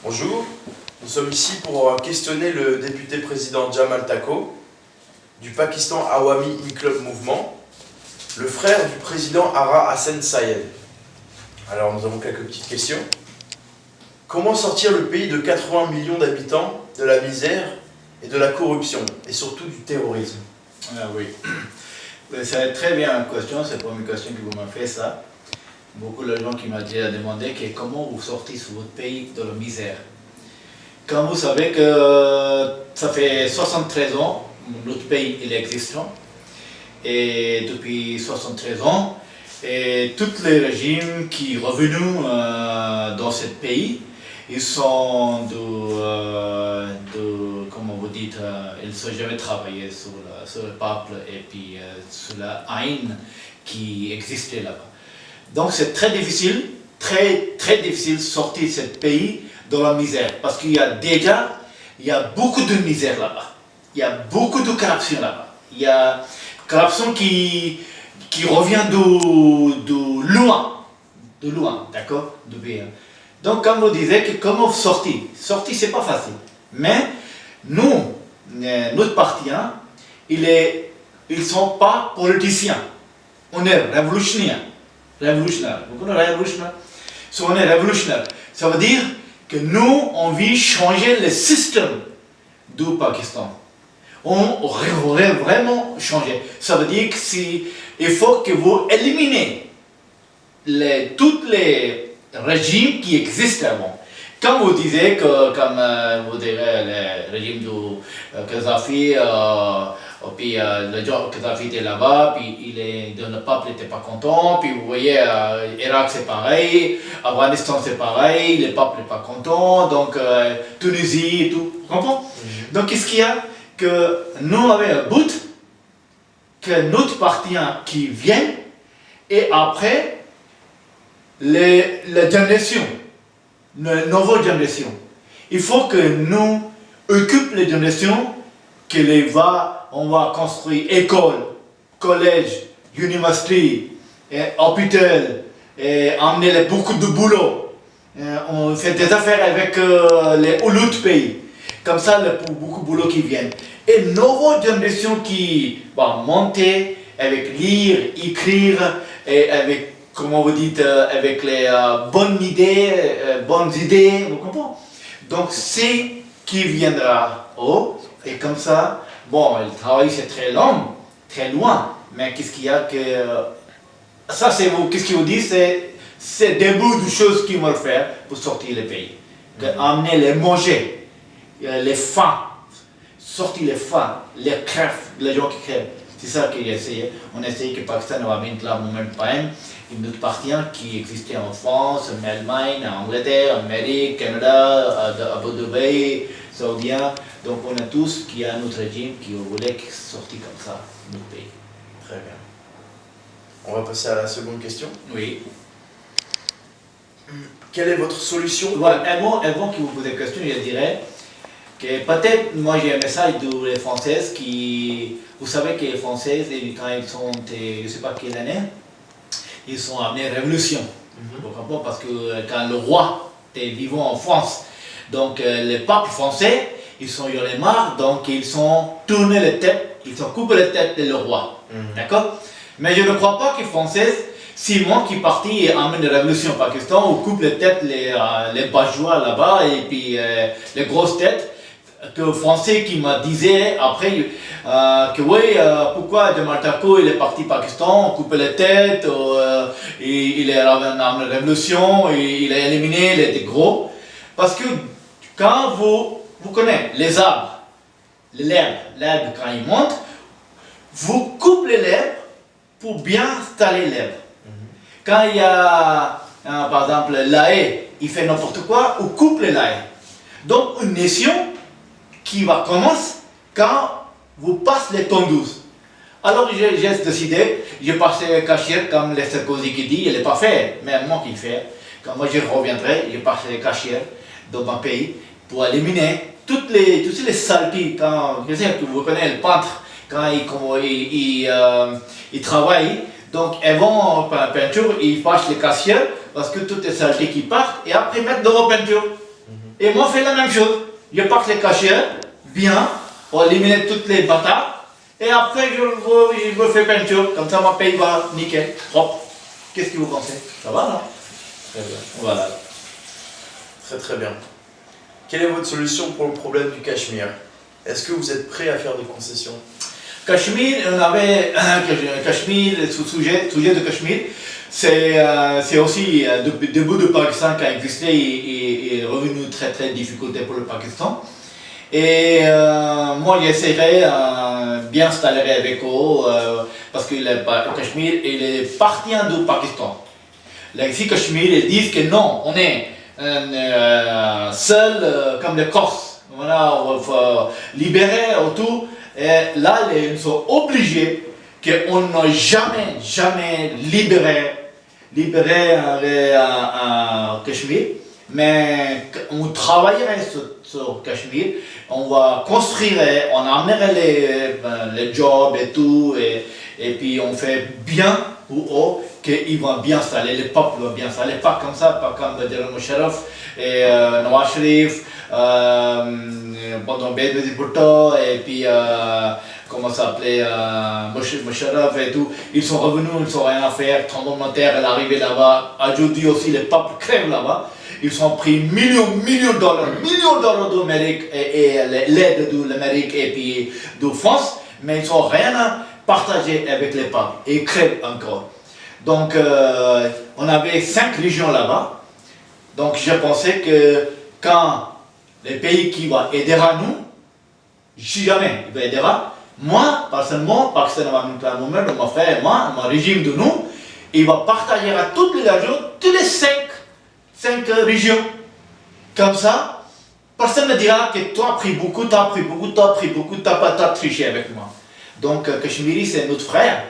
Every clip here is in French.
Bonjour, nous sommes ici pour questionner le député président Jamal Tako du Pakistan Awami Inqilab Movement, le frère du président Ara Hassan Sayed. Alors nous avons quelques petites questions. Comment sortir le pays de 80 millions d'habitants de la misère et de la corruption et surtout du terrorisme? Oui, c'est très bien une question, c'est la première question que vous m'avez fait ça. Beaucoup de gens qui m'ont déjà demandé que comment vous sortez sur votre pays de la misère. Comme vous savez que ça fait 73 ans, notre pays il est existant. Et depuis 73 ans, et tous les régimes qui sont revenus dans ce pays, ils sont comment vous dites, ils ne sont jamais travaillé sur le peuple et puis sur la haine qui existait là-bas. Donc c'est très difficile de sortir de ce pays dans la misère, parce qu'il y a beaucoup de misère là-bas, il y a beaucoup de corruption là-bas, il y a corruption qui revient de loin, d'accord, du pays. Donc comme vous disiez, que comment sortir c'est pas facile, mais nous, notre parti, ils sont pas politiciens, on est révolutionnaires. Vous connaissez révolutionnaire? Si on est révolutionnaire, ça veut dire que nous, on veut changer le système du Pakistan. On voudrait vraiment changer. Ça veut dire qu'il faut que vous éliminez tous les régimes qui existent avant. Quand vous disiez que, comme vous direz, le régime de Kadhafi, puis le jour que Kadhafi était là-bas, puis le peuple n'était pas content, puis vous voyez, Irak c'est pareil, Afghanistan c'est pareil, le peuple n'est pas content, donc Tunisie et tout, vous comprenez? Donc qu'est-ce qu'il y a? Que nous avons un but, que notre parti qui vient, et après, la génération, la nouvelle génération, il faut que nous occupions les générations, on va construire école, collège, université, hôpital, et emmener beaucoup de boulot. On fait des affaires avec les autres pays. Comme ça, il y a beaucoup de boulot qui viennent. Et une nouvelle génération qui va monter avec lire, écrire, et avec, comment vous dites, avec les bonnes idées, vous comprenez? Donc, c'est qui viendra haut, et comme ça, bon, le travail c'est très long, très loin, mais qu'est-ce qu'il y a que... Ça, c'est vous, qu'est-ce qu'il vous dit, c'est des bouts de choses qu'ils vont faire pour sortir le pays. Amener les manger, les faim, sortir les faim, les crèves, les gens qui crèvent. C'est ça qu'il a essayé. On a essayé que le Pakistan ait mis là même une autre partie qui existait en France, en Allemagne, en Angleterre, en Amérique, Canada, à Abu Dhabi, Saoudien. Donc on a tous qui a notre régime qui voulait sortir comme ça de notre pays. Très bien. On va passer à la seconde question. Oui. Quelle est votre solution? Voilà, avant que vous posiez la question, je dirais que peut-être, moi j'ai un message des Françaises qui, vous savez que les Françaises, quand ils sont, je ne sais pas quelle année, ils sont amenés à la révolution. Parce que quand le roi était vivant en France, donc le peuple français, ils sont eu les marre, donc ils ont tourné les têtes, ils ont coupé les têtes de le roi. D'accord? Mais je ne crois pas que les Françaises, si moi qui parti et amène la révolution au Pakistan, on coupe les têtes, les bourgeois là-bas, et puis les grosses têtes, que les Français qui me disaient après que oui, pourquoi Jamal Tako il est parti au Pakistan, on coupe les têtes, il est amené la révolution, il a éliminé les gros. Parce que quand vous connaissez les arbres, l'herbe quand il monte, vous coupez l'herbe pour bien installer l'herbe. Quand il y a, par exemple, la haie, il fait n'importe quoi, on coupe la haie. Donc une nation qui va commencer quand vous passez les tondeuses. Alors j'ai décidé, j'ai passé cachette comme les Sarkozy qui dit, il n'est pas fait, mais moi qui le fais. Quand moi je reviendrai, j'ai passé les cachettes dans mon pays pour éliminer toutes les saletés. Quand je sais que vous connaissez le peintre, quand il travaille, donc avant peinture, il passe les cachettes parce que toutes les saletés qui partent et après mettre dans la peinture. Et moi, je fais la même chose. Je passe les cachets, bien, pour éliminer toutes les batailles. Et après, je me fais peinture. Comme ça, ma paye va nickel, propre. Qu'est-ce que vous pensez? Ça va, non? Très bien. Voilà. Très très bien. Quelle est votre solution pour le problème du Cachemire? Est-ce que vous êtes prêt à faire des concessions? Cachemire, on avait Cachemire, ce sujet de Cachemire, c'est aussi des bouts de Pakistan qui a existé et est revenu très très difficulté pour le Pakistan. Et moi j'essaierai bien installer avec eux parce que le Cachemire il est parti du Pakistan. Là ici Cachemire ils disent que non, on est seul comme les Corses, voilà, on va libérer autour. Et là, ils sont obligés qu'on n'a jamais libéré un Cachemire, mais on travaillerait sur Cachemire, on va construire, on amènerait les jobs et tout, et puis on fait bien pour eux qu'ils vont bien installer, les peuples vont bien installer, pas comme ça, pas comme General Musharraf et Nawaz Sharif, pendant Benazir Bhutto et puis comment ça s'appelait Musharraf et tout, ils sont revenus, ils n'ont rien à faire, tremblement de terre, elle est arrivée là-bas, aujourd'hui aussi les peuples crèvent là-bas, ils ont pris millions de dollars d'Amérique et l'aide de l'Amérique et puis de France, mais ils n'ont rien partagé avec les peuples et ils crèvent encore. Donc on avait 5 régions là-bas, donc je pensais que quand les pays qui vont aider à nous, si jamais il va aider à moi, personnellement, Pakistan va me mon frère et moi, mon régime de nous, il va partager à toutes les régions, toutes les 5 régions. Comme ça, personne ne dira que toi as pris beaucoup, tu n'as pas triché avec moi. Donc Cachemiri c'est notre frère,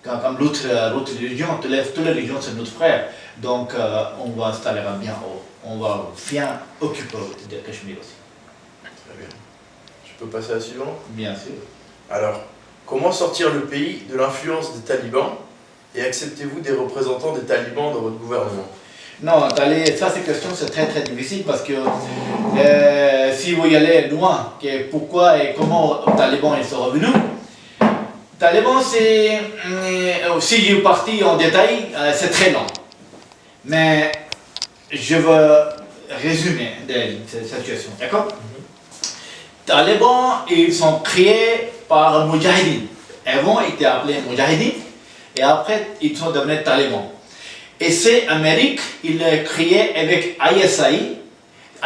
comme l'autre région, toutes les régions c'est notre frère. Donc on va installer bien haut. On va bien occuper de Cachemire aussi. Très bien. Je peux passer à la suivante? Bien sûr. Alors, comment sortir le pays de l'influence des talibans et acceptez-vous des représentants des talibans dans votre gouvernement? Non, ça c'est question, c'est très très difficile parce que si vous y allez loin, pourquoi et comment les talibans ils sont revenus, les talibans c'est, si j'ai parti en détail, c'est très long. Mais je veux résumer cette situation, d'accord? Les talibans, ils sont créés par Mujahideen. Avant, ils étaient appelés Mujahideen et après, ils sont devenus talibans. Et c'est l'Amérique, il est créé avec ISI.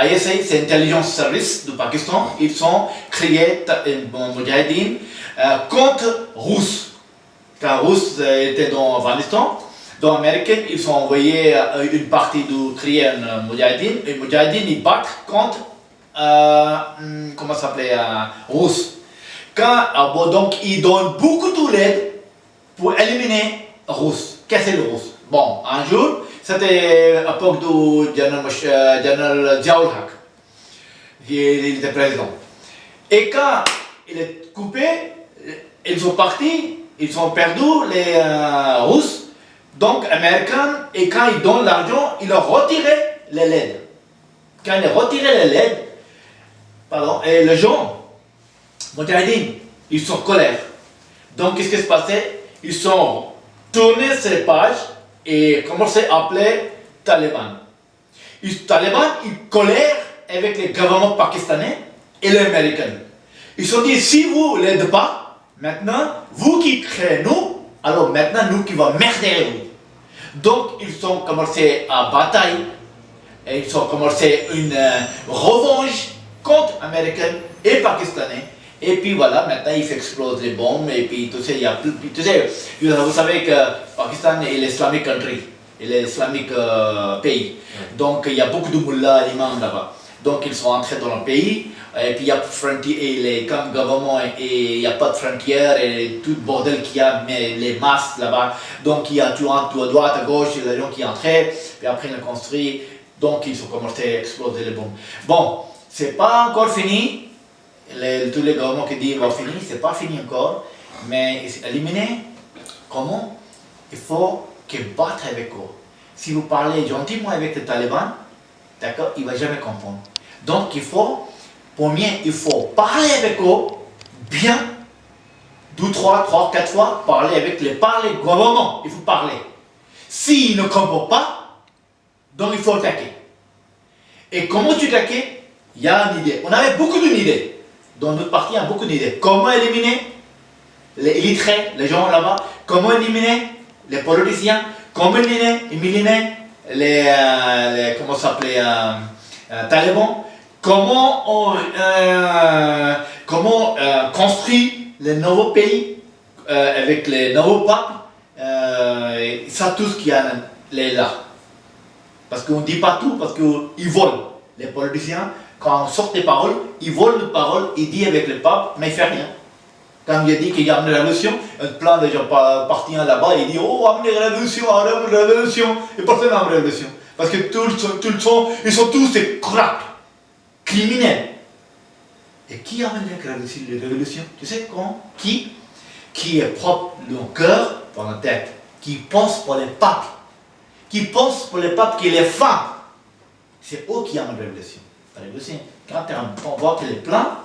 ISI, c'est Intelligence Service du Pakistan. Ils sont créés, Mujahideen, contre Russes. Quand les Russes étaient dans l'Afghanistan, dans l'Amérique, ils ont envoyé une partie de créer un Mujahideen. Et Mujahideen, ils battent contre, comment ça s'appelait, Russes. Donc, ils donnent beaucoup d'aide pour éliminer les Russes, casser les Russes. Bon, un jour, c'était à l'époque du général Ziaul Haq, il était président. Et quand il est coupé, ils sont partis, ils ont perdu les Russes. Donc, Américains, et quand ils donnent l'argent, ils ont retiré les LED. Quand ils ont retiré les LED, et les gens, Mujahideen, ils sont en colère. Donc, qu'est-ce qui se passait? Ils sont tournés ces pages et commençaient à appeler Taliban. Les Talibans, ils colèrent avec les gouvernements pakistanais et les Américains. Ils se sont dit, si vous ne l'aidez pas, maintenant, vous qui créez nous, alors maintenant, nous qui allons merder vous. Donc, ils ont commencé à bataille, et ils ont commencé une revanche contre les Américains et Pakistanais. Et puis voilà, maintenant ils explosent les bombes, et puis tu sais, vous savez que Pakistan est l'Islamic country, et l'Islamic pays. Donc il y a beaucoup de mullahs, d'imams là-bas. Donc ils sont entrés dans le pays, et puis il y a frontières, et comme gouvernement, et il n'y a pas de frontières, et tout le bordel qu'il y a, mais les masses là-bas. Donc il y a tout à droite, à gauche, il y a des gens qui entraient, puis après ils ont construit, donc ils ont commencé à exploser les bombes. Bon, c'est pas encore fini. Tous les gouvernements qui disent qu'ils fini, c'est pas fini encore, mais éliminer, comment? Il faut qu'ils battent avec eux. Si vous parlez gentiment avec les talibans, d'accord, il ne va jamais comprendre. Donc il faut, premier, il faut parler avec eux bien, 2, 3, 4 fois, parler avec les gouvernement, il faut parler. S'ils ne comprennent pas, donc il faut attaquer. Et comment tu attaques? Il y a une idée. On avait beaucoup d'idées. Dans notre parti, il y a beaucoup d'idées. Comment éliminer les illettrés, les gens là-bas? Comment éliminer les politiciens? Comment éliminer les comment ça s'appelait, talibans? Comment construire les nouveaux pays avec les nouveaux peuples? Ça, tout ce qu'il y a là. Parce qu'on ne dit pas tout, parce qu'ils volent. Les politiciens, quand on sort des paroles, ils volent les paroles, ils disent avec le peuple, mais ils ne font rien. Quand il a dit qu'il y a une révolution, plein de gens partis là-bas, ils disent oh, amenez la révolution, et personne n'a une révolution. Parce que ils sont tous des cracks, criminels. Et qui amène la révolution? Tu sais quand? Qui est propre dans le cœur, dans la tête, qui pense pour les peuples, qui pense pour les peuples, qui les femmes. C'est eux qui amènent la révolution. La révolution, quand on voit que les plans,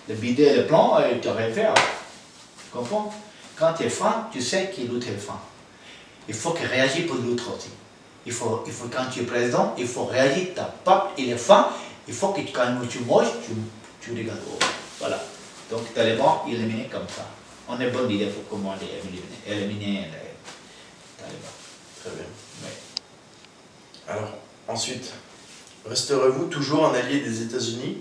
le bidet, le plan, tu n'as rien à faire. Tu comprends? Quand tu es faim, tu sais qu'il l'autre est faim. Il faut qu'il réagisse pour l'autre aussi. Il faut, quand tu es président, il faut réagir, ta peuple, il est faim. Il faut que quand tu manges, tu regardes. Oh, voilà. Donc, les talibans, ils éliminent comme ça. On a une bonne idée pour comment éliminer les talibans. Très bien. Oui. Alors, ensuite, resterez-vous toujours un allié des États-Unis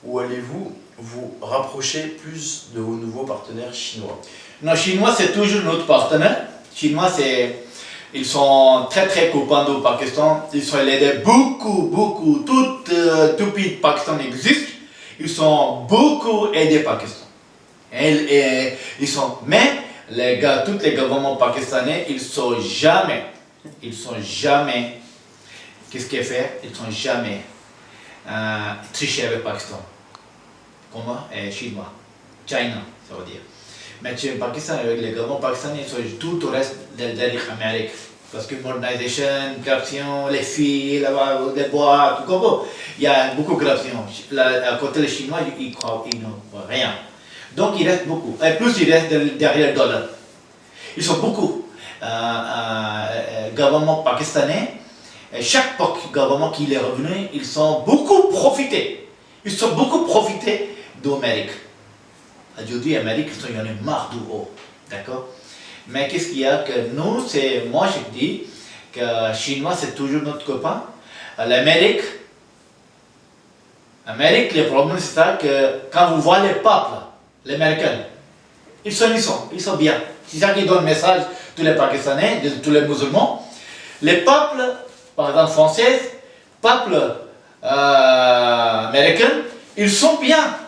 ou allez-vous vous rapprocher plus de vos nouveaux partenaires chinois? Non, Chinois, c'est toujours notre partenaire. Chinois, ils sont très très copains du Pakistan. Ils sont aidés beaucoup. Tout pays de Pakistan existe. Ils sont beaucoup aidés Pakistan. Mais tous les gouvernements pakistanais, ils sont jamais, qu'est-ce qu'ils font? Ils sont jamais trichés avec Pakistan. Comment? Chinois. China, ça veut dire. Mais le Pakistan, avec les gouvernements pakistanais, ils sont tout au reste derrière l'Amérique. Parce que modernisation, corruption, les filles, les bois, tout comme il y a beaucoup de corruption. À côté des Chinois, ils ne croient rien. Donc il reste beaucoup. Et plus il reste derrière le dollar. Ils sont beaucoup. Gouvernement pakistanais, chaque gouvernement qui est revenu, ils sont beaucoup profités. Ils sont beaucoup profités de l'Amérique. Aujourd'hui, l'Amérique, il y en a marre du haut. D'accord? Mais qu'est-ce qu'il y a que nous, moi je dis que les Chinois, c'est toujours notre copain. L'Amérique, le problème c'est ça que quand vous voyez les peuples, les Américains, ils sont bien. C'est ça qui donne le message à tous les Pakistanais, à tous les musulmans. Les peuples, par exemple français, peuples américains, ils sont bien.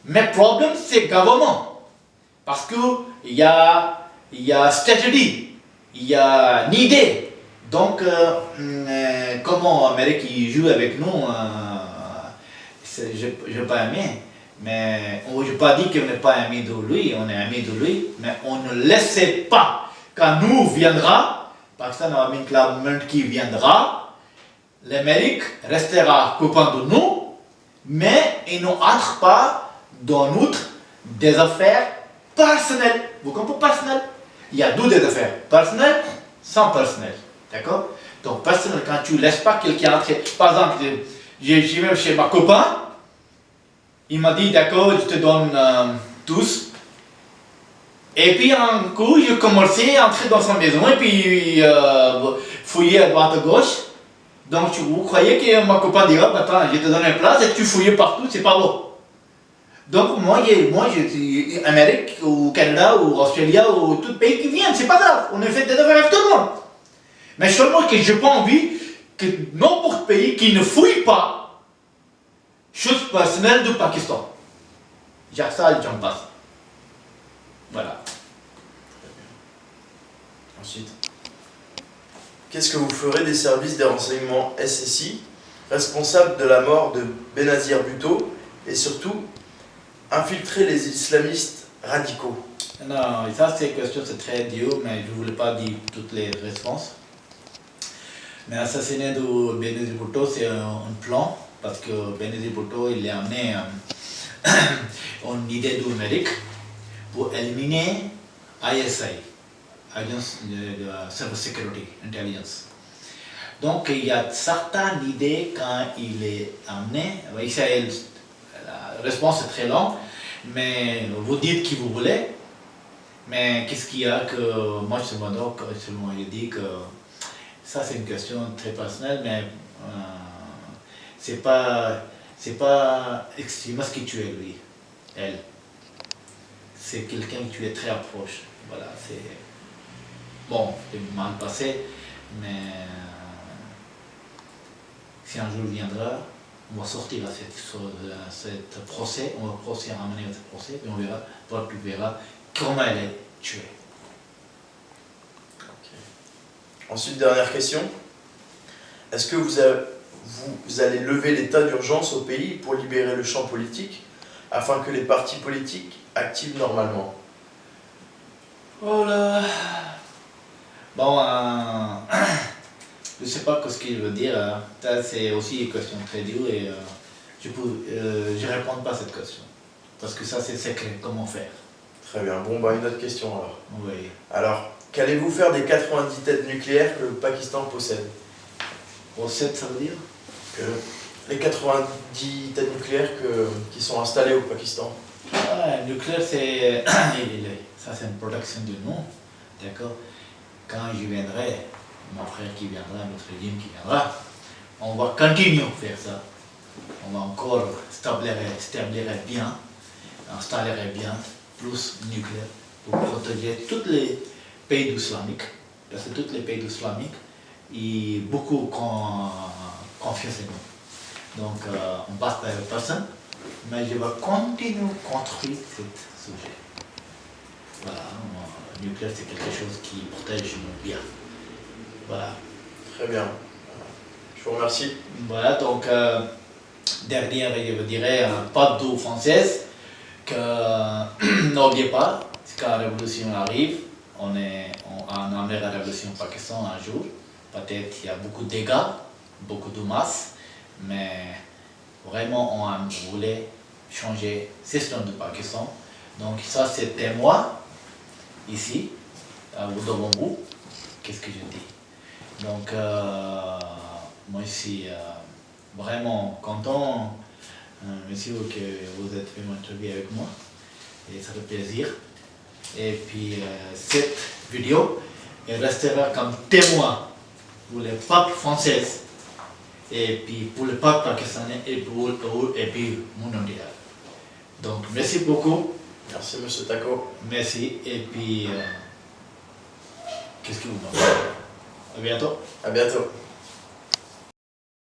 Mais le problème, c'est le gouvernement. Parce qu'il y a stratégie, il y a une idée. Donc, comment l'Amérique joue avec nous, je n'ai pas aimé. Mais je n'ai pas dit qu'on n'est pas amis de lui, on est amis de lui, mais on ne laissait pas. Quand nous viendra, Pakistan aura mis la main qui viendra, l'Amérique restera copain de nous, mais il n'entre pas dans des affaires personnelles. Vous comprenez personnelles? Il y a deux des affaires, personnelles, sans personnel. D'accord? Donc personnel, quand tu ne laisses pas quelqu'un entrer, par exemple, j'ai même chez ma copain, il m'a dit d'accord, je te donne tous. Et puis un coup, j'ai commencé à entrer dans sa maison et puis fouiller à droite à gauche. Donc vous croyez que ma copain dit hop, attends, je te donne une place et tu fouilles partout, c'est pas bon. Donc moi je suis Amérique ou Canada ou Australie ou tout pays qui vient, c'est pas grave, on est fait des affaires avec tout le monde. Mais seulement que je n'ai pas envie que n'importe pays qui ne fouille pas chose personnelle du Pakistan. J'ai ça et j'en passe. Voilà. Ensuite, qu'est-ce que vous ferez des services des renseignements SSI responsables de la mort de Benazir Bhutto et surtout infiltrer les islamistes radicaux? Non, ça c'est une question, c'est très dur, mais je ne voulais pas dire toutes les réponses. Mais l'assassinat de Benazir Bhutto, c'est un plan parce que Benazir Bhutto il a amené une idée d'Amérique pour éliminer ISI, Agence de Service Security Intelligence. Donc il y a certaines idées quand il est amené, la réponse est très longue, mais vous dites qui vous voulez, mais qu'est-ce qu'il y a que moi je dis que ça c'est une question très personnelle, mais c'est pas extrémiste qui tue lui, elle. C'est quelqu'un qui est très proche. Voilà, c'est bon, c'est mal passé, mais si un jour viendra, on va sortir à cette procès, on va amener à ce procès, et on verra, toi tu verras comment elle est tuée. Okay. Ensuite, dernière question. Est-ce que vous allez lever l'état d'urgence au pays pour libérer le champ politique afin que les partis politiques activent normalement? Oh là. Bon, je ne sais pas ce qu'il veut dire. Ça, c'est aussi une question très dure et je ne réponds pas à cette question. Parce que ça, c'est secret. Comment faire? Très bien. Bon, bah, une autre question alors. Oui. Alors, qu'allez-vous faire des 90 têtes nucléaires que le Pakistan possède? Possède, ça veut dire? Que les 90 têtes nucléaires qui sont installées au Pakistan. Ouais, le nucléaire, c'est. Ça, c'est une production de nom. D'accord? Quand je viendrai, mon frère qui viendra, notre régime qui viendra, on va continuer à faire ça. On va encore installer bien plus nucléaire pour protéger tous les pays islamiques. Parce que tous les pays islamiques, ils ont beaucoup confiance en nous. Donc, on passe par personne, mais je vais continuer à construire ce sujet. Voilà, le nucléaire c'est quelque chose qui protège nos biens. Voilà. Très bien. Je vous remercie. Voilà, donc, dernière, je dirais, pas d'eau française, que n'oubliez pas, quand la révolution arrive, on amène la révolution au Pakistan un jour. Peut-être il y a beaucoup de dégâts, beaucoup de masse, mais vraiment on voulait changer le système du Pakistan. Donc ça c'était moi, ici, devant vous, qu'est-ce que je dis. Donc moi je suis vraiment content, monsieur, que vous êtes fait m'interviewer avec moi, et ça fait plaisir. Et puis cette vidéo elle restera comme témoin pour le peuple français et puis pour le peuple pakistanais et puis mon mondial. Donc merci beaucoup. Merci monsieur Tako. Merci et puis qu'est-ce que vous pensez? À bientôt. À bientôt.